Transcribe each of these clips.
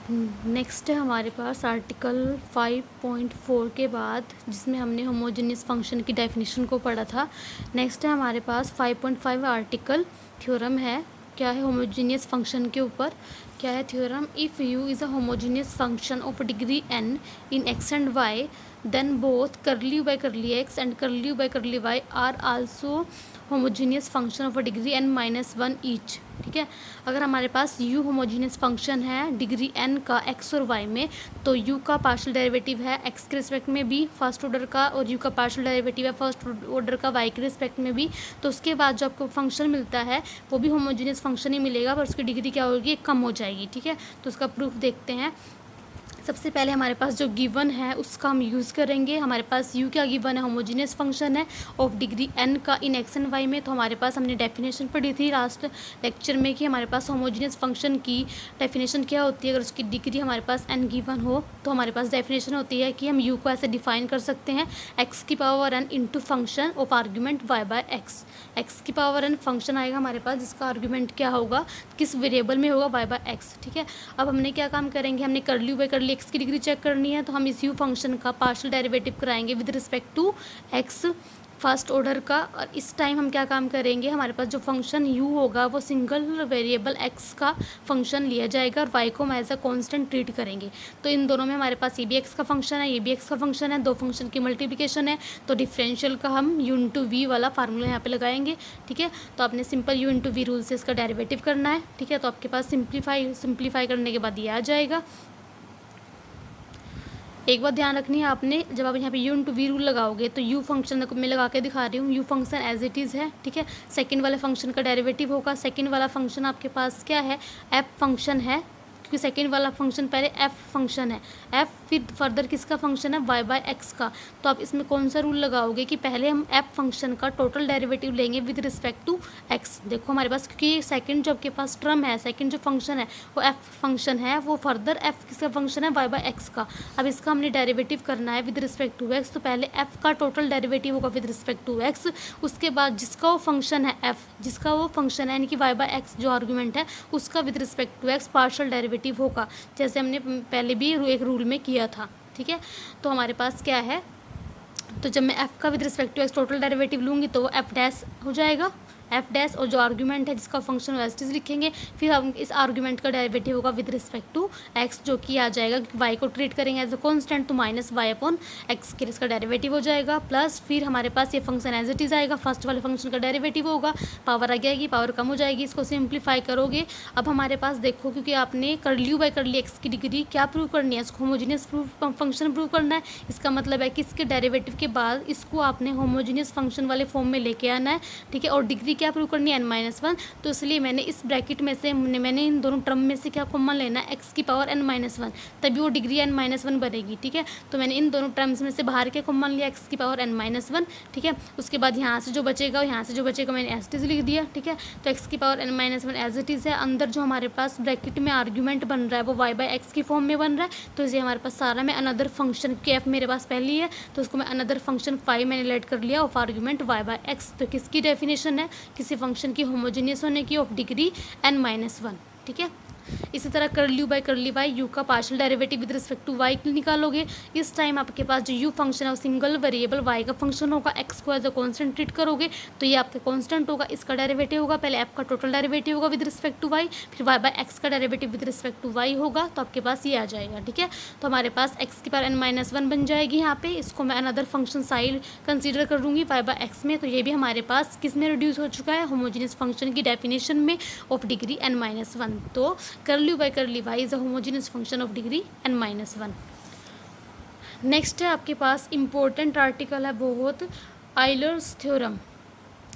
Next है हमारे पास article 5.4 के बाद, जिसमें हमने होमोजेनियस फंक्शन की डेफिनेशन को पढ़ा था। नेक्स्ट है हमारे पास 5.5 आर्टिकल थ्योरम है। क्या है होमोजेनियस फंक्शन के ऊपर, क्या है theorem? If u is a homogeneous function of degree n in x and y, then both curly u by curly x and curly u by curly y are also homogeneous function of a degree n-1 each. ठीक है, अगर हमारे पास u homogeneous function है degree n का x और y में, तो u का पार्शियल डेरिवेटिव है x के रिस्पेक्ट में भी फर्स्ट ऑर्डर का, और u का पार्शियल डेरिवेटिव है फर्स्ट ऑर्डर का y के रिस्पेक्ट में भी। तो उसके बाद जो आपको फंक्शन मिलता है वो भी होमोजेनियस फंक्शन ही मिलेगा, पर उसकी डिग्री क्या होगी, कम हो जाएगी। ठीक है, तो उसका प्रूफ देखते हैं। सबसे पहले हमारे पास जो गिवन है उसका हम यूज़ करेंगे। हमारे पास u क्या गिवन है, होमोजेनियस फंक्शन है ऑफ डिग्री n का इन x एंड y में। तो हमारे पास हमने डेफिनेशन पढ़ी थी लास्ट लेक्चर में कि हमारे पास होमोजेनियस फंक्शन की डेफिनेशन क्या होती है। अगर उसकी डिग्री हमारे पास n गिवन हो तो हमारे पास डेफिनेशन होती है कि हम u को ऐसे डिफाइन कर सकते हैं, x की power n into function of argument y by x। x की पावर n फंक्शन आएगा हमारे पास, जिसका आर्ग्यूमेंट क्या होगा, किस वेरिएबल में होगा, y बाय x। ठीक है, अब हमने क्या काम करेंगे, हमने curly u by curly x की डिग्री चेक करनी है, तो हम इस u फंक्शन का पार्शियल डेरिवेटिव कराएंगे with respect to x first order का। और इस टाइम हम क्या काम करेंगे, हमारे पास जो फंक्शन u होगा वो सिंगल वेरिएबल x का फंक्शन लिया जाएगा और y को हम एज अ कॉन्स्टेंट ट्रीट करेंगे। तो इन दोनों में हमारे पास ये भी x का फंक्शन है, ये भी x का फंक्शन है, दो फंक्शन की मल्टीप्लिकेशन है, तो डिफरेंशियल का हम u इंटू वी वाला फार्मूला यहाँ पे लगाएंगे। ठीक है, तो आपने simple u into v rule से इसका डेरिवेटिव करना है। ठीक है, तो आपके पास सिंप्लीफाई करने के बाद ये आ जाएगा। एक बात ध्यान रखनी है आपने, जब आप यहाँ पे u इंटू वी रूल लगाओगे तो u फंक्शन मैं लगा के दिखा रही हूँ, u function as it is है। ठीक है, सेकंड वाले फंक्शन का डेरिवेटिव होगा। सेकंड वाला फंक्शन आपके पास क्या है, f फंक्शन है, क्योंकि सेकंड वाला फंक्शन पहले f फंक्शन है, f फिर फर्दर किसका फंक्शन है, y बाय x का। तो आप इसमें कौन सा रूल लगाओगे कि पहले हम f फंक्शन का टोटल डेरिवेटिव लेंगे विद रिस्पेक्ट टू x। देखो हमारे पास, क्योंकि सेकंड जो आपके पास टर्म है, सेकंड जो फंक्शन है वो f फंक्शन है, वो फर्दर f किसका फंक्शन है, y बाय x का। अब इसका हमने डेरिवेटिव करना है विद रिस्पेक्ट टू x, तो पहले f का टोटल डेरिवेटिव होगा विद रिस्पेक्ट टू x, उसके बाद जिसका वो फंक्शन है f, जिसका वो फंक्शन है यानी कि y बाय x जो आर्गूमेंट है उसका with respect to x partial derivative होगा, जैसे हमने पहले भी एक रूल में किया था। ठीक है, तो हमारे पास क्या है, तो जब मैं f का with respect to x total derivative लूँगी तो वो f डैश हो जाएगा, f डैश, और जो आर्गूमेंट है जिसका फंक्शन वेस्टिज लिखेंगे, फिर हम इस आर्गूमेंट का डेरिवेटिव होगा विद रिस्पेक्ट टू x, जो कि आ जाएगा, y को ट्रीट करेंगे एज अ कॉन्स्टेंट, तो माइनस y अपॉन x के इसका डेरिवेटिव हो जाएगा, प्लस फिर हमारे पास ये फंक्शन एज इट इज़ आएगा, फर्स्ट वाले फंक्शन का डेरिवेटिव होगा, पावर आ जाएगी, पावर कम हो जाएगी, इसको सिंप्लीफाई करोगे। अब हमारे पास देखो, क्योंकि आपने करली यू बाई करली x की डिग्री क्या प्रूव करनी है, इसको होमोजीनियस फंक्शन प्रूव करना है। इसका मतलब है कि इसके डेरिवेटिव के बाद इसको आपने होमोजीनियस फंक्शन वाले फॉर्म में लेके आना है। ठीक है, और डिग्री क्या प्रूव करनी है, n-1, तो इसलिए मैंने इस ब्रैकेट में से मैंने इन दोनों टर्म में से क्या कॉमन लेना है, x की पावर n-1, तभी वो डिग्री n-1 बनेगी। ठीक है, तो मैंने इन दोनों टर्म्स में से बाहर के कॉमन लिया, x की पावर n-1। ठीक है, उसके बाद यहाँ से जो बचेगा, यहाँ से जो बचेगा मैंने एज इट इज़ लिख दिया। ठीक है, तो x की power n-1 as it is है, अंदर जो हमारे पास ब्रैकेट में आर्ग्यूमेंट बन रहा है वो y बाई x की फॉर्म में बन रहा है, तो इसे हमारे पास सारा में अनदर फंक्शन के f मेरे पास पहली है, तो उसको मैं अनदर फंक्शन फाई मैंने लेट कर लिया of argument y by x। तो किसकी डेफिनेशन है, किसी फंक्शन की होमोजेनियस होने की ऑफ डिग्री n-1। ठीक है, इसी तरह curly u by curly y, u का partial derivative with respect to y निकालोगे। इस टाइम आपके पास जो यू फंक्शन है वो सिंगल वेरिएबल वाई का फंक्शन होगा, एक्स को एज अ कॉन्स्टेंट ट्रीट करोगे तो ये आपका कॉन्स्टेंट होगा, इसका डेरिवेटिव होगा, पहले एफ का टोटल डेरिवेटिव होगा विद रिस्पेक्ट टू वाई, फिर वाई बाई एक्स का derivative with respect to y होगा, तो आपके पास ये आ जाएगा। ठीक है, तो हमारे पास एक्स की पावर n-1 बन जाएगी यहाँ पे, इसको मैं अनदर फंक्शन साइड कंसीडर कर लूँगी वाई बाई एक्स में, तो ये भी हमारे पास किस में रिड्यूस हो चुका है, होमोजेनियस फंक्शन की डेफिनेशन में ऑफ डिग्री n-1। तो curly u by curly y is a homogeneous function of degree n-1। Next है आपके पास इंपॉर्टेंट आर्टिकल है बहुत, आइलर्स थ्योरम।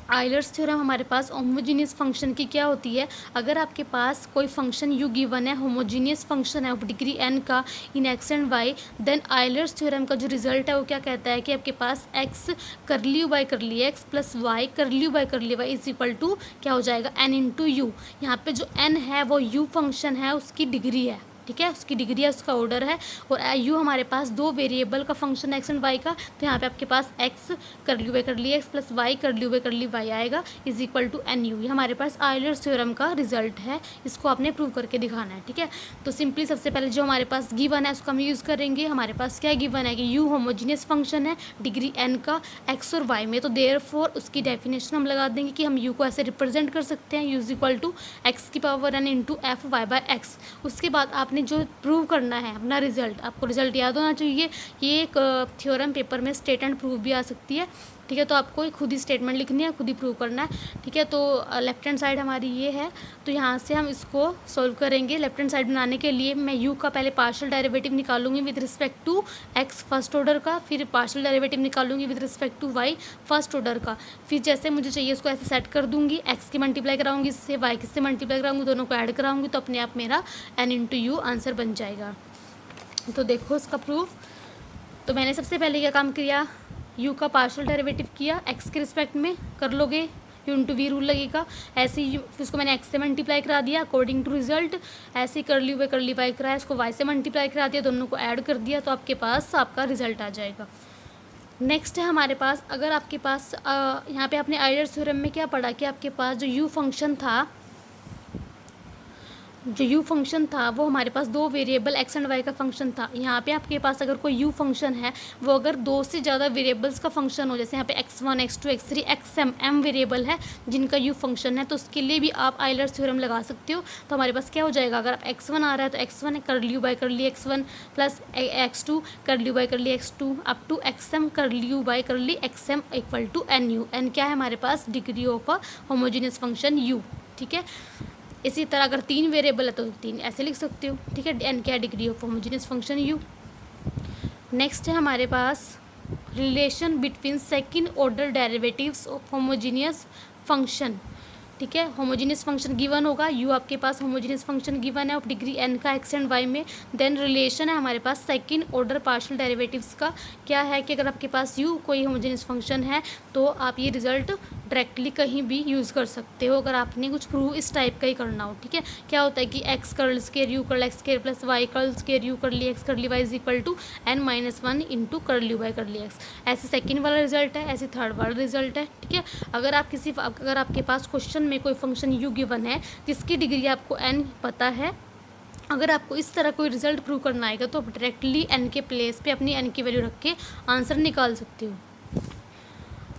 आइलर्स थ्योरम हमारे पास होमोजीनियस फंक्शन की क्या होती है, अगर आपके पास कोई फंक्शन यू गिवन है, होमोजीनियस फंक्शन है ऑफ डिग्री n का in x and y, then Euler's theorem का जो रिजल्ट है वो क्या कहता है कि आपके पास x curly u by curly x plus y curly u by curly y is equal to क्या हो जाएगा n इंटू यू। यहाँ पे जो n है वो u फंक्शन है उसकी डिग्री है। ठीक है, उसकी डिग्री है, उसका ऑर्डर है। और यू हमारे पास दो वेरिएबल का फंक्शन एक्स एंड वाई का, तो यहाँ पे आपके पास x curly by curly x plus y curly by curly y आएगा is equal to n u. ये हमारे पास आयलर्स थ्योरम का रिजल्ट है, इसको आपने प्रूव करके दिखाना है। ठीक है, तो सिंपली सबसे पहले जो हमारे पास गिवन है उसको हम यूज़ करेंगे। हमारे पास क्या गिवन है कि यू होमोजीनियस फंक्शन है डिग्री एन का एक्स और वाई में, तो देयरफॉर उसकी डेफिनेशन हम लगा देंगे कि हम यू को ऐसे रिप्रेजेंट कर सकते हैं, u is equal to x की power n into f y by x. उसके बाद आपने जो प्रूव करना है अपना रिजल्ट, आपको रिजल्ट याद होना चाहिए। ये एक थ्योरम पेपर में स्टेट एंड प्रूव भी आ सकती है। ठीक है, तो आपको खुद ही स्टेटमेंट लिखनी है, खुद ही प्रूव करना है। ठीक है, तो लेफ्ट हैंड साइड हमारी ये है, तो यहाँ से हम इसको सॉल्व करेंगे। लेफ्ट हैंड साइड बनाने के लिए मैं यू का पहले पार्शियल डेरिवेटिव निकालूंगी with respect to x first order का, फिर पार्शियल डेरिवेटिव निकालूंगी with respect to y first order का। फिर जैसे मुझे चाहिए उसको ऐसे सेट कर दूंगी, एक्स की मल्टीप्लाई कराऊंगी इससे, वाई किससे मल्टीप्लाई कराऊंगी, दोनों को ऐड कराऊंगी, तो अपने आप मेरा एन इंटू यू आंसर बन जाएगा। तो देखो इसका प्रूफ। तो मैंने सबसे पहले क्या काम किया, यू का पार्शियल डेरिवेटिव किया, एक्स के रिस्पेक्ट में कर लोगे, यू इंटू वी रूल लगेगा। ऐसे ही उसको मैंने एक्स से मल्टीप्लाई करा दिया अकॉर्डिंग टू रिजल्ट, ऐसे ही कर ली वाई कराया, इसको वाई से मल्टीप्लाई करा दिया, दोनों को ऐड कर दिया, तो आपके पास आपका रिजल्ट आ जाएगा। नेक्स्ट है हमारे पास, अगर आपके पास यहाँ पे आपने आयलर्स थ्योरम में क्या पढ़ा कि आपके पास जो यू फंक्शन था वो हमारे पास दो वेरिएबल एक्स एंड वाई का फंक्शन था। यहाँ पे आपके पास अगर कोई यू फंक्शन है वो अगर दो से ज़्यादा वेरिएबल्स का फंक्शन हो, जैसे यहाँ पे x1 x2 x3 xm m variable है जिनका यू फंक्शन है, तो उसके लिए भी आप आयलर्स थ्योरम लगा सकते हो। तो हमारे पास क्या हो जाएगा, अगर आप x1 आ रहा है तो x1 कर ल्यू बाई कर ली x1 प्लस x2 कर ल्यू बाई कर ली x2 अप टू xm कर u by curly xm equal to n u. N क्या है हमारे पास, degree of a homogeneous function u. ठीक है, इसी तरह अगर तीन वेरिएबल है तो तीन ऐसे लिख सकते हो। ठीक है, एन क्या है, degree of homogeneous function u. Next है हमारे पास relation between second order derivatives of homogeneous function. ठीक है, होमोजीनियस फंक्शन गिवन होगा, यू आपके पास होमोजीनियस फंक्शन गिवन है ऑफ डिग्री एन का एक्स एंड वाई में। देन रिलेशन है हमारे पास सेकंड ऑर्डर पार्शियल डेरिवेटिव्स का, क्या है कि अगर आपके पास यू कोई होमोजीनियस फंक्शन है तो आप ये रिजल्ट डायरेक्टली कहीं भी यूज़ कर सकते हो अगर आपने कुछ प्रूव इस टाइप का ही करना हो। ठीक है, क्या होता है कि x curl square u curl x square plus y curl square u curly x curly y is equal to n-1 into curly y curly x. ऐसे सेकेंड वाला रिजल्ट है, ऐसे third वाला result है। ठीक है, अगर आपके पास क्वेश्चन में कोई फंक्शन यू गिवन है जिसकी डिग्री आपको n पता है, अगर आपको इस तरह कोई रिजल्ट प्रूव करना आएगा तो आप डायरेक्टली n के प्लेस पे अपनी n की वैल्यू रख के आंसर निकाल सकते हो।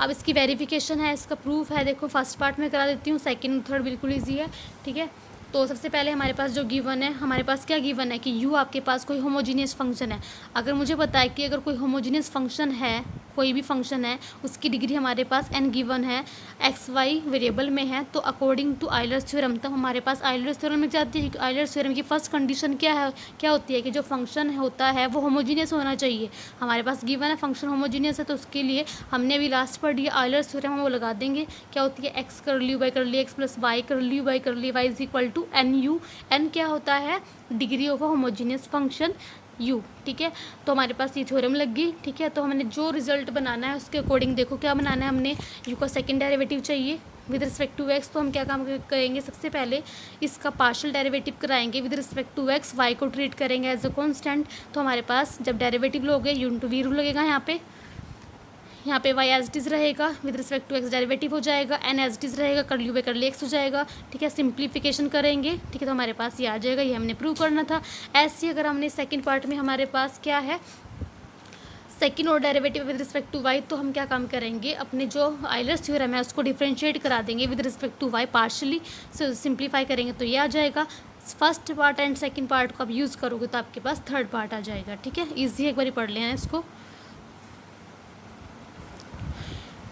अब इसकी वेरिफिकेशन है, इसका प्रूफ है, देखो फर्स्ट पार्ट में करा देती हूँ, सेकंड थर्ड बिल्कुल ईजी है। ठीक है, तो सबसे पहले हमारे पास जो गिवन है, हमारे पास क्या गिवन है कि यू आपके पास कोई होमोजीनियस फंक्शन है। अगर मुझे पता है कि अगर कोई होमोजीनियस फंक्शन है, कोई भी फंक्शन है, उसकी डिग्री हमारे पास एन गिवन है, एक्स वाई वेरिएबल में है, तो अकॉर्डिंग टू आयलर्स थ्योरम तब हमारे पास आयलर्स थ्योरम में जाती है। आयलर्स थ्योरम की फर्स्ट कंडीशन क्या होती है कि जो फंक्शन होता है वो होमोजीनियस होना चाहिए। हमारे पास गिवन है फंक्शन होमोजीनियस है, तो उसके लिए हमने अभी लास्ट पढ़ लिया आयलर्स थ्योरम, हम वो लगा देंगे। क्या होती है, x curly by curly x plus Y curly by curly y is equal to n u. N क्या होता है, degree of a homogeneous function u. ठीक है, तो हमारे पास ये थ्योरम लग गई। ठीक है, तो हमने जो रिजल्ट बनाना है उसके अकॉर्डिंग देखो क्या बनाना है, हमने यू का सेकंड डेरिवेटिव चाहिए विद रिस्पेक्ट टू एक्स, तो हम क्या काम करेंगे, सबसे पहले इसका पार्शियल डेरिवेटिव कराएंगे with respect to x, y को ट्रीट करेंगे एज अ कांस्टेंट। तो हमारे पास जब डेरिवेटिव लोगे यू इंटू वी रूल लगेगा, यहाँ पे वाई एज इट इज़ रहेगा with respect to x derivative हो जाएगा, एन एज इट इज़ रहेगा कर u by curly x हो जाएगा। ठीक है, सिंप्लीफिकेशन करेंगे। ठीक है, तो हमारे पास ये आ जाएगा, ये हमने प्रूव करना था। ऐसे अगर हमने सेकंड पार्ट में हमारे पास क्या है, सेकंड और derivative with respect to y, तो हम क्या काम करेंगे, अपने जो आयलर्स थ्योरम है उसको डिफरेंशिएट करा देंगे with respect to y, partially simplify करेंगे तो ये आ जाएगा। First part and second part को आप यूज़ करोगे तो आपके पास थर्ड पार्ट आ जाएगा। ठीक है, ईजी एक बार पढ़ लेना इसको।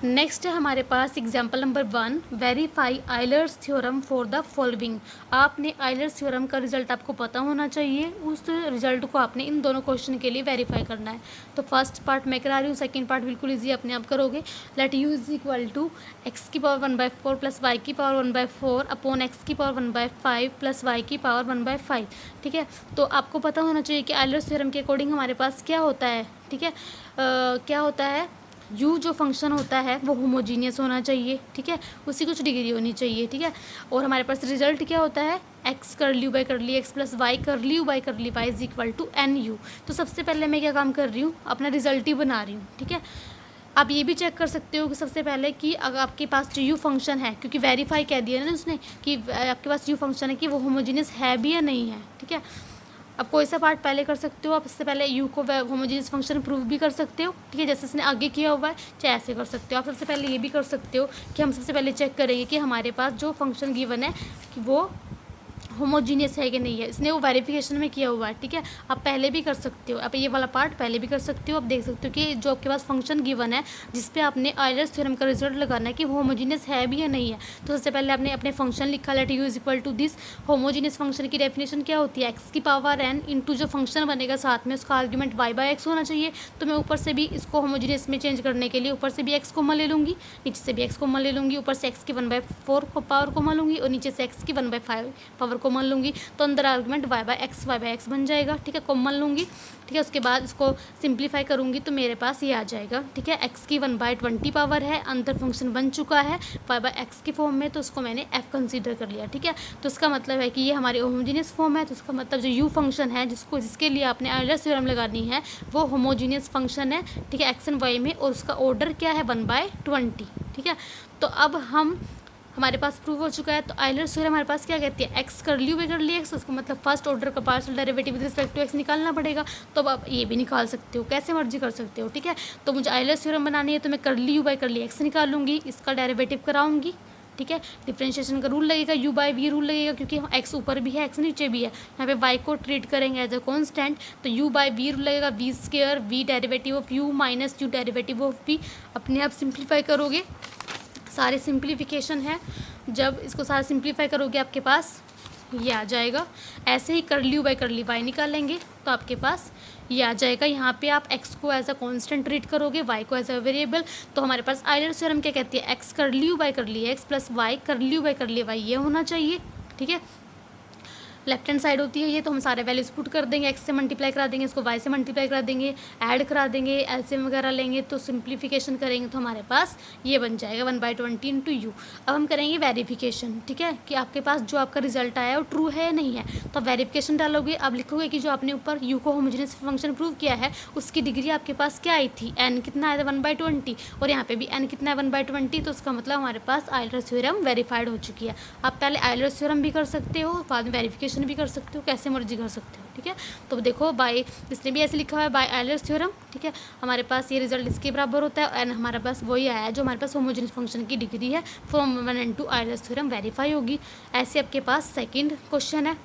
नेक्स्ट है हमारे पास example number 1, verify Euler's theorem for the following. आपने आयलर्स थ्योरम का रिजल्ट आपको पता होना चाहिए, उस रिजल्ट को आपने इन दोनों क्वेश्चन के लिए वेरीफाई करना है। तो फर्स्ट पार्ट मैं करा रही हूँ, सेकंड पार्ट बिल्कुल इजी अपने आप करोगे। Let u is equal to x की पावर 1/4 प्लस वाई की पावर 1/4 अपॉन एक्स की पावर 1/5 प्लस वाई की पावर 1/5। ठीक है, तो आपको पता होना चाहिए कि आयलर्स थ्योरम के अकॉर्डिंग हमारे पास क्या होता है। ठीक है, क्या होता है यू जो फंक्शन होता है वो होमोजीनियस होना चाहिए, ठीक है, उसकी कुछ डिग्री होनी चाहिए, ठीक है। और हमारे पास रिजल्ट क्या होता है, x curly u by curly x plus y curly u by curly y is equal to n u. तो सबसे पहले मैं क्या काम कर रही हूँ, अपना रिजल्ट ही बना रही हूँ, ठीक है। आप ये भी चेक कर सकते हो कि सबसे पहले कि अगर आपके पास जो यू फंक्शन है, क्योंकि वेरीफाई कह दिया ना उसने कि आपके पास यू फंक्शन है कि वो होमोजीनियस है भी या नहीं है, ठीक है। अब कोई सा पार्ट पहले कर सकते हो, आप इससे पहले यू को होमोजीनियस फंक्शन प्रूव भी कर सकते हो, ठीक है, जैसे इसने आगे किया हुआ है, चाहे ऐसे कर सकते हो। आप सबसे पहले ये भी कर सकते हो कि हम सबसे पहले चेक करेंगे कि हमारे पास जो फंक्शन गिवन है कि वो होमोजीनियस है कि नहीं है, इसने वो वेरिफिकेशन में किया हुआ है, ठीक है। आप पहले भी कर सकते हो, आप ये वाला पार्ट पहले भी कर सकते हो। आप देख सकते हो कि जो आपके पास फंक्शन गिवन है जिस पे आपने आयलर्स थ्योरम का रिजल्ट लगाना है कि वो होमोजीनियस है भी या नहीं है। तो सबसे पहले आपने अपने फंक्शन लिखा, let u is equal to this. Homogeneous function की डेफिनेशन क्या होती है, एक्स की पावर एन इंटू जो फंक्शन बनेगा साथ में उसका आर्ग्यूमेंट वाई बाई एक्स होना चाहिए। तो मैं ऊपर से भी इसको होमोजीनियस में चेंज करने के लिए ऊपर से भी एक्स कॉमन ले लूँगी, नीचे से भी एक्स कॉमन ले लूँगी, ऊपर से एक्स की 1/4 पावर कॉमन लूँगी और नीचे से एक्स की 1/5 पावर कॉमन लूँगी। तो अंदर आर्गुमेंट वाई बाई एक्स बन जाएगा, ठीक है, कॉमन लूँगी, ठीक है। उसके बाद इसको सिंप्लीफाई करूँगी तो मेरे पास ये आ जाएगा, ठीक है। एक्स की 1/20 पावर है, अंदर फंक्शन बन चुका है वाई बाई एक्स की फॉर्म में, तो उसको मैंने एफ कंसीडर कर लिया, ठीक है। तो इसका मतलब है कि ये हमारी होमोजीनियस फॉर्म है। तो उसका मतलब जो यू फंक्शन है जिसके लिए आपने आयलर्स थ्योरम लगानी है वो होमोजीनियस फंक्शन है, ठीक है, एक्स एंड वाई में, और उसका ऑर्डर क्या है 1/20, ठीक है। तो अब हमारे पास प्रूव हो चुका है। तो आयलर्स थ्योरम हमारे पास क्या कहती है, एक्स कर लियो बाई कर ली एक्स, उसका मतलब फर्स्ट ऑर्डर का partial derivative with respect to x निकालना पड़ेगा। तो अब आप ये भी निकाल सकते हो, कैसे मर्जी कर सकते हो, ठीक है। तो मुझे आयलर्स थ्योरम बनानी है तो मैं कर ली you by curly x निकालूंगी, इसका डेरिवेटिव कराऊंगी, ठीक है। डिफ्रेंशिएशन का रूल लगेगा, यू बाई वी रूल लगेगा, क्योंकि एक्स ऊपर भी है एक्स नीचे भी है, यहाँ पे वाई को ट्रीट करेंगे एज अ कॉन्स्टेंट। तो यू बाई वी रूल लगेगा, v square v derivative of u minus u derivative of v. अपने आप सिंप्लीफाई करोगे, सारे सिंप्लीफिकेशन है, जब इसको सारा सिंप्लीफाई करोगे आपके पास ये आ जाएगा। ऐसे ही कर ली बाई कर ली वाई निकालेंगे तो आपके पास ये आ जाएगा। यहाँ पे आप x को एज अ कांस्टेंट ट्रीट करोगे, y को एज अ वेरिएबल। तो हमारे पास आयलर्स थ्योरम क्या कहती है, x कर ली by curly x plus Y curly by curly Y ये होना चाहिए, ठीक है। लेफ्ट हैंड साइड होती है ये, तो हम सारे वैल्यूज पुट कर देंगे, एक्स से मल्टीप्लाई करा देंगे, इसको वाई से मल्टीप्लाई करा देंगे, ऐड करा देंगे, एलसीएम वगैरह लेंगे, तो सिंप्लीफिकेशन करेंगे तो हमारे पास ये बन जाएगा 1/20 इंटू यू। अब हम करेंगे वेरिफिकेशन, ठीक है, कि आपके पास जो आपका रिजल्ट आया है वो ट्रू है या नहीं है। तो आप वेरिफिकेशन डालोगे, अब लिखोगे कि जो आपने ऊपर यू को होमोजेनियस फंक्शन प्रूव किया है उसकी डिग्री आपके पास क्या आई थी, एन कितना आया था 1/20, और यहाँ पे भी एन कितना है 1/20। तो उसका मतलब हमारे पास आयलर्स थ्योरम वेरीफाइड हो चुकी है। आप पहले आयलर्स थ्योरम भी कर सकते हो, बाद में वेरिफिकेशन भी कर सकते हो, कैसे मर्जी कर सकते हो, ठीक है। तो देखो बाय, इसने भी ऐसे लिखा हुआ है बाय आयलर्स थ्योरम, ठीक है। हमारे पास ये रिजल्ट इसके बराबर होता है एंड हमारे पास वही आया है जो हमारे पास होमोजेनियस फंक्शन की डिग्री है, from 1 and 2 Euler's theorem verify होगी। ऐसे आपके पास सेकंड क्वेश्चन है।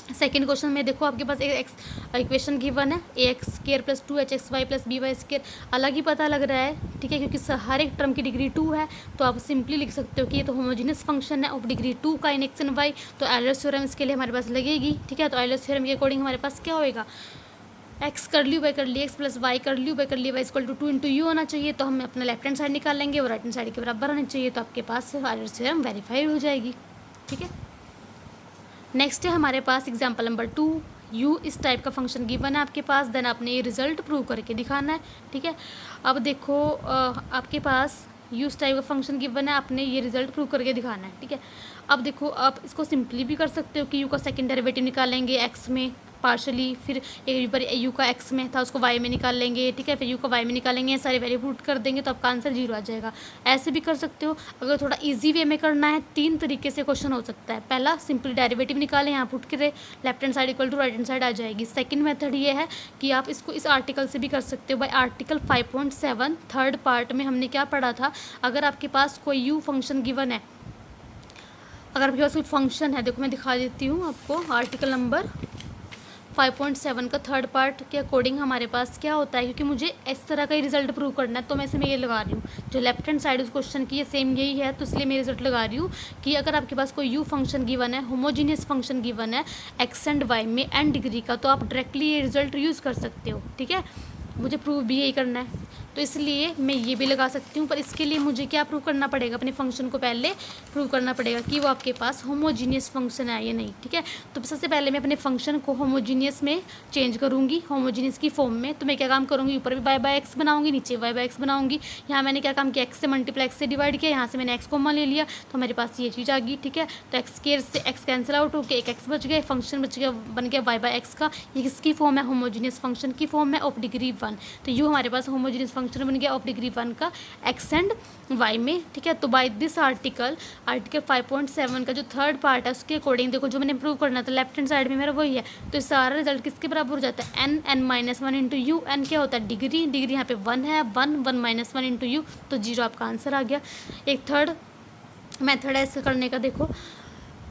सेकेंड क्वेश्चन में देखो आपके पास एक इक्वेशन गिवन है, a x square plus 2hxy plus b y square, अलग ही पता लग रहा है, ठीक है, क्योंकि हर एक टर्म की डिग्री 2 है। तो आप सिंपली लिख सकते हो कि ये तो होमोजेनियस फंक्शन है ऑफ डिग्री 2 का इन एक्स एंड वाई। तो आयलर्स थ्योरम इसके लिए हमारे पास लगेगी, ठीक है। तो आयलर्स थ्योरम के अकॉर्डिंग हमारे पास क्या होएगा, x curly by curly x plus Y curly by curly y equal to 2 into u होना चाहिए। तो हम अपना लेफ्ट हैंड साइड निकाल लेंगे और राइट हैंड साइड के बराबर होना चाहिए। तो आपके पास आयलर्स थ्योरम वेरीफाई हो जाएगी, ठीक है। नेक्स्ट है हमारे पास एग्जाम्पल नंबर 2, यू इस टाइप का फंक्शन गिवन है आपके पास, देन आपने ये रिजल्ट प्रूव करके दिखाना है, ठीक है। अब देखो आपके पास यू इस टाइप का फंक्शन गिवन है, आपने ये रिजल्ट प्रूव करके दिखाना है, ठीक है। अब देखो आप इसको सिंपली भी कर सकते हो कि यू का सेकंड डेरिवेटिव निकालेंगे एक्स में पार्शली, फिर यू का एक्स में था उसको वाई में निकाल लेंगे, ठीक है, फिर यू का वाई में निकालेंगे, सारे वैल्यू पुट कर देंगे तो आपका आंसर 0 आ जाएगा। ऐसे भी कर सकते हो। अगर थोड़ा इजी वे में करना है, 3 तरीके से क्वेश्चन हो सकता है। पहला सिंपल डेरिवेटिव निकालें, यहाँ पुट करें, left hand side equal to right hand side आ जाएगी। सेकंड मेथड ये है कि आप इसको इस आर्टिकल से भी कर सकते हो, बाई आर्टिकल 5.7 थर्ड पार्ट में हमने क्या पढ़ा था, अगर आपके पास कोई यू फंक्शन गिवन है, अगर आपके पास कोई फंक्शन है, देखो मैं दिखा देती हूँ आपको, आर्टिकल नंबर 5.7 का थर्ड पार्ट के अकॉर्डिंग हमारे पास क्या होता है, क्योंकि मुझे इस तरह का ही रिजल्ट प्रूव करना है तो मैं इसमें ये लगा रही हूँ, जो लेफ्ट हैंड साइड उस क्वेश्चन की ये सेम यही है, तो इसलिए मैं रिजल्ट लगा रही हूँ कि अगर आपके पास कोई यू फंक्शन गिवन है, होमोजीनियस फंक्शन गिवन है एक्स एंड वाई में एन डिग्री का, तो आप डायरेक्टली ये रिजल्ट यूज़ कर सकते हो, ठीक है। मुझे प्रूव भी यही करना है, तो इसलिए मैं ये भी लगा सकती हूँ। पर इसके लिए मुझे क्या प्रूव करना पड़ेगा, अपने फंक्शन को पहले प्रूव करना पड़ेगा कि वो आपके पास होमोजीनियस फंक्शन है या नहीं, ठीक है। तो सबसे पहले मैं अपने फंक्शन को होमोजीनियस में चेंज करूँगी, होमोजीनियस की फॉर्म में। तो मैं क्या काम करूँगी, ऊपर भी y/x बनाऊँगी, नीचे y/x बनाऊँगी। यहाँ मैंने क्या काम किया, x से मल्टीप्लाई x से डिवाइड किया, यहाँ से मैंने x कॉमन ले लिया, तो हमारे पास ये चीज़ आ गई, ठीक है। तो x स्क्वायर से x कैंसिल आउट होकर एक x बच गया, फंक्शन बच गया, बन गया y/x का। ये किसकी फॉर्म है, होमोजीनियस फंक्शन की फॉर्म है ऑफ डिग्री 1। तो यू हमारे पास होमोजीनियस फंक्शन बन गया ऑफ डिग्री 1 का x एंड y में, ठीक है। तो बाय दिस आर्टिकल 5.7 का जो थर्ड पार्ट है उसके अकॉर्डिंग देखो, जो मैंने प्रूव करना था लेफ्ट हैंड साइड में मेरा वही है। तो सारा रिजल्ट किसके बराबर हो जाता है, n-1 इंटू यू। एन क्या होता है, डिग्री, डिग्री यहाँ पे 1 है, 1 इंटू यू, तो 0 आपका आंसर आ गया। एक थर्ड मेथड है इससे करने का, देखो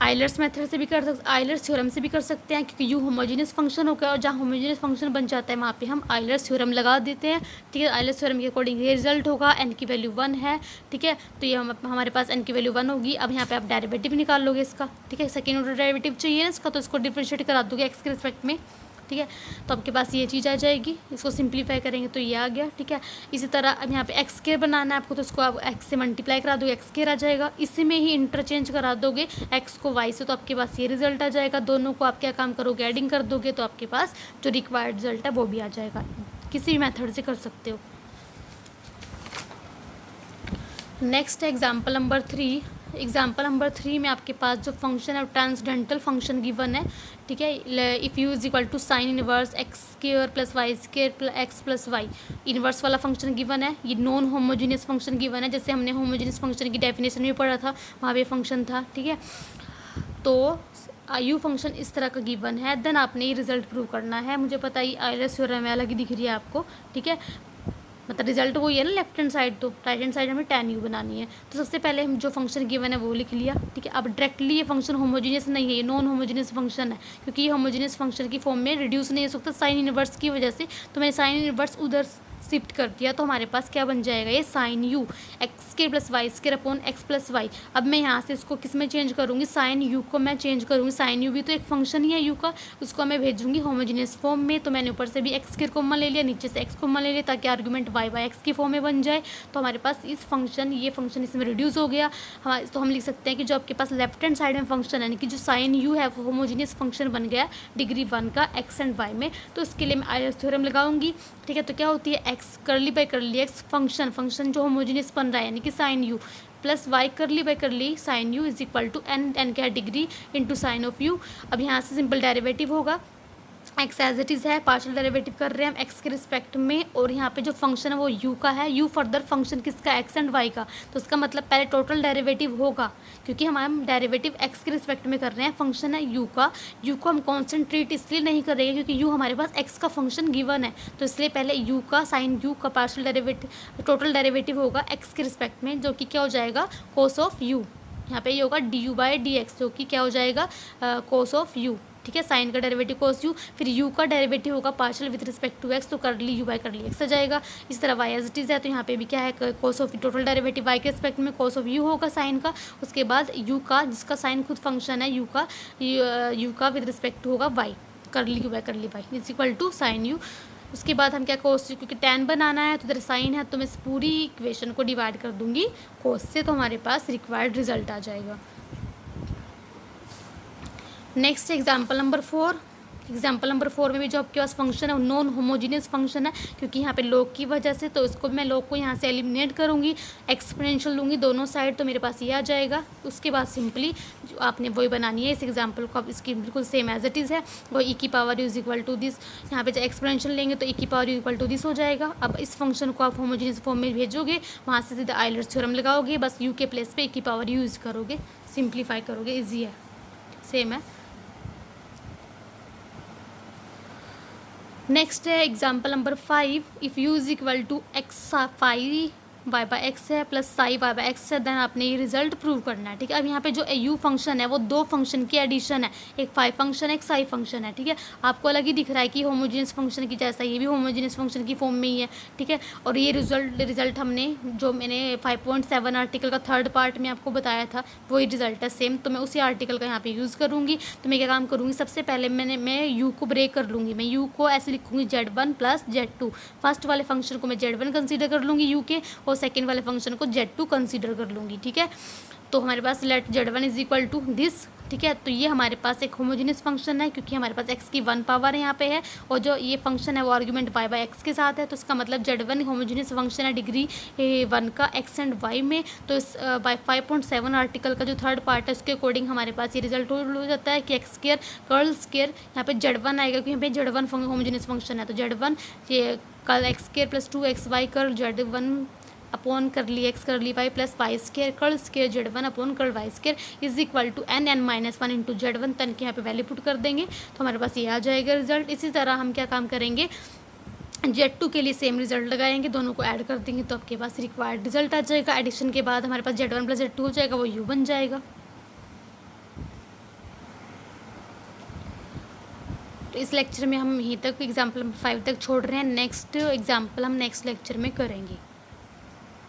आइलर्स मेथड से भी कर सकते, आइलर्स थ्योरम से भी कर सकते हैं, क्योंकि यू होमोजीनियस फंक्शन होगा और जहाँ होमोजीनियस फंक्शन बन जाता है वहाँ पे हम आइलर्स थ्योरम लगा देते हैं, ठीक है। आइलर्स थ्योरम के अकॉर्डिंग ये रिजल्ट होगा, एन की वैल्यू 1 है, ठीक है। तो ये हमारे पास एन की वैल्यू 1 होगी। अब यहाँ पे आप डेरिवेटिव निकाल लोगे इसका, ठीक है। सेकेंड ऑर्डर डेरिवेटिव चाहिए ना इसका, तो इसको डिफरेंशिएट करा दोगे एक्स के रिस्पेक्ट में, ठीक है। तो आपके पास ये चीज़ आ जाएगी, इसको सिंप्लीफाई करेंगे तो ये आ गया, ठीक है। इसी तरह अब यहाँ पे एक्स स्क्वायर बनाना है आपको, तो इसको आप एक्स से मल्टीप्लाई करा दोगे, एक्स स्क्वायर आ जाएगा। इसी में ही इंटरचेंज करा दोगे एक्स को वाई से, तो आपके पास ये रिजल्ट आ जाएगा। दोनों को आप क्या काम करोगे, एडिंग कर दोगे, तो आपके पास जो रिक्वायर्ड रिजल्ट है वो भी आ जाएगा। किसी भी मेथड से कर सकते हो। Next example number 3। Example number 3 में आपके पास जो फंक्शन है ट्रांसडेंटल फंक्शन गिवन है, ठीक है। If u is equal to sine inverse x square plus y square x plus y, inverse वाला फंक्शन गिवन है। ये नॉन होमोजीनियस फंक्शन गिवन है, जैसे हमने होमोजीनियस फंक्शन की डेफिनेशन में पढ़ा था, वहाँ पे फंक्शन था, ठीक है। तो यू फंक्शन इस तरह का गिवन है, देन आपने ये रिजल्ट प्रूव करना है। मुझे पता ही आइलर्स थ्योरम में अलग ही दिख रही है आपको, ठीक है। मतलब रिजल्ट वही है ना लेफ्ट हैंड साइड, तो राइट हैंड साइड हमें tan u बनानी है। तो सबसे पहले हम जो फंक्शन गिवन है वो लिख लिया, ठीक है। अब डायरेक्टली ये फंक्शन होमोजीनियस नहीं है, ये नॉन होमोजीनियस फंक्शन है, क्योंकि ये होमोजीनियस फंक्शन की फॉर्म में रिड्यूस नहीं हो सकता साइन इनवर्स की वजह से। तो मैंने साइन इनवर्स उधर शिफ्ट कर दिया, तो हमारे पास क्या बन जाएगा, ये sine u x square plus y square upon x plus y. अब मैं यहाँ से इसको किस में चेंज करूँगी, साइन यू को मैं चेंज करूँगी। साइन यू भी तो एक फंक्शन ही है यू का, उसको मैं भेजूँगी होमोजीनियस फॉर्म में। तो मैंने ऊपर से भी एक्स स्क्वायर कॉमन ले लिया, नीचे से एक्स कॉमन ले लिया, ताकि आर्गूमेंट वाई बाई एक्स की फॉर्म में बन जाए। तो हमारे पास इस फंक्शन, ये फंक्शन इसमें रिड्यूस हो गया। तो हम लिख सकते हैं कि जो आपके पास लेफ्ट हैंड साइड में फंक्शन है, यानी कि जो साइन यू है वो होमोजीनियस फंक्शन बन गया डिग्री 1 का एक्स एंड वाई में। तो इसके लिए मैं आइलर्स थ्योरम लगाऊंगी, ठीक है। तो क्या होती है, एक्स करली बाई करली एक्स फंक्शन जो होमोजीनियस बन रहा है, यानी कि sine u plus y curly by curly sine u is equal to n क्या degree into sine of u. अब यहाँ से सिंपल डेरिवेटिव होगा, एक्स एज इट इज़ है, पार्शियल डेरिवेटिव कर रहे हैं हम एक्स के रिस्पेक्ट में, और यहाँ पे जो फंक्शन है वो यू का है। यू फर्दर फंक्शन किसका, एक्स एंड वाई का। तो इसका मतलब पहले टोटल डेरिवेटिव होगा, क्योंकि हम डेरिवेटिव एक्स के रिस्पेक्ट में कर रहे हैं, फंक्शन है यू का। यू को हम कॉन्सेंट्रेट इसलिए नहीं कर रहे हैं क्योंकि यू हमारे पास एक्स का फंक्शन गिवन है, तो इसलिए पहले यू का साइन यू का पार्शियल डेरिवेटिव टोटल डेरिवेटिव होगा एक्स के रिस्पेक्ट में, जो कि क्या हो जाएगा, कोस ऑफ यू। यहाँ पे ये होगा D you by D x, जो कि क्या हो जाएगा, कोस ऑफ यू, ठीक है। साइन का डेरिवेटिव कोस यू, फिर यू का डेरिवेटिव होगा partial with respect to x, तो curly u by curly x आ जाएगा। इस तरह वाई एज इट इज़ है, तो यहाँ पे भी क्या है, cos of total derivative y के रिस्पेक्ट में कोस ऑफ यू होगा साइन का। उसके बाद यू का, जिसका साइन खुद फंक्शन है यू का विद रिस्पेक्ट होगा y, curly u by curly y is equal to sine u. उसके बाद हम क्या कोस, क्योंकि tan बनाना है तो इधर साइन है, तो मैं इस पूरी इक्वेशन को डिवाइड कर दूंगी कोस से, तो हमारे पास रिक्वायर्ड रिजल्ट आ जाएगा। Next example number 4। Example number 4 में भी जो आपके पास फंक्शन है वो नॉन होमोजीनियस फंक्शन है, क्योंकि यहाँ पे लॉग की वजह से, तो इसको मैं लॉग को यहाँ से एलिमिनेट करूँगी, एक्सपोनेंशियल लूँगी दोनों साइड, तो मेरे पास ये आ जाएगा। उसके बाद सिंपली जो आपने वही बनानी है, इस एग्जाम्पल को आप इसकी बिल्कुल सेम एज इट इज़ है, वो ई की power u is equal to this. यहाँ पे जब एक्सपोनेंशियल लेंगे तो ई की power u equal to this हो जाएगा। अब इस फंक्शन को आप होमोजीनियस फॉर्म में भेजोगे, वहाँ से सीधा आइलर्स थ्योरम लगाओगे, बस यू के प्लेस पे ई की पावर यू यूज़ करोगे, सिंप्लीफाई करोगे, ईजी है, सेम है। नेक्स्ट है example number 5। If u is equal to x 5 y by x है plus psi y by x है, देन आपने ये रिजल्ट प्रूव करना है, ठीक है। अब यहाँ पे जो यू फंक्शन है वो दो फंक्शन की एडिशन है, एक फाई फंक्शन है एक साई फंक्शन है, ठीक है। आपको अलग ही दिख रहा है कि होमोजेनियस फंक्शन की जैसा ये भी होमोजेनियस फंक्शन की फॉर्म में ही है, ठीक है। और ये रिजल्ट हमने जो मैंने 5.7 आर्टिकल का थर्ड पार्ट में आपको बताया था वही रिजल्ट है सेम, तो मैं उसी आर्टिकल का यहाँ पे यूज़ करूँगी। तो मैं क्या काम करूँगी, सबसे पहले मैं यू को ब्रेक कर लूँगी, मैं यू को ऐसे लिखूँगी Z1 प्लस Z2। फर्स्ट वाले फंक्शन को मैं Z1 कंसीडर कर लूँगी यू के, और सेकेंड वाले फंक्शन को Z2 कंसीडर कर लूँगी, ठीक है। तो हमारे पास let Z1 is equal to this, ठीक है। तो ये हमारे पास एक होमोजेनियस फंक्शन है क्योंकि हमारे पास x की 1 पावर यहाँ पे है, और जो ये फंक्शन है वो आर्ग्यूमेंट y बाय एक्स के साथ है, तो इसका मतलब Z1 होमोजेनियस फंक्शन है डिग्री 1 का x एंड y में। तो इस बाय 5.7 आर्टिकल का जो थर्ड पार्ट है उसके अकॉर्डिंग हमारे पास ये रिजल्ट हो जाता है कि एक्स स्क्वायर कर्ल स्क्वायर यहाँ पे Z1 आएगा क्योंकि यहाँ पे Z1 होमोजेनियस फंक्शन है, तो Z1 ये curl x square plus 2xy curl Z1 upon curly x curly y plus y square curl square Z1 upon curl y square is equal to n(n-1) into Z1, तन के यहाँ पे value put कर देंगे तो हमारे पास ये आ जाएगा रिजल्ट। इसी तरह हम क्या काम करेंगे, Z2 के लिए सेम रिजल्ट लगाएंगे, दोनों को ऐड कर देंगे तो आपके पास रिक्वायर्ड रिजल्ट आ जाएगा। एडिशन के बाद हमारे पास Z1 प्लस Z2 हो जाएगा, वो यू बन जाएगा। तो इस लेक्चर में हम यहीं तक एग्जाम्पल 5 तक छोड़ रहे हैं, नेक्स्ट एग्जाम्पल हम नेक्स्ट लेक्चर में करेंगे।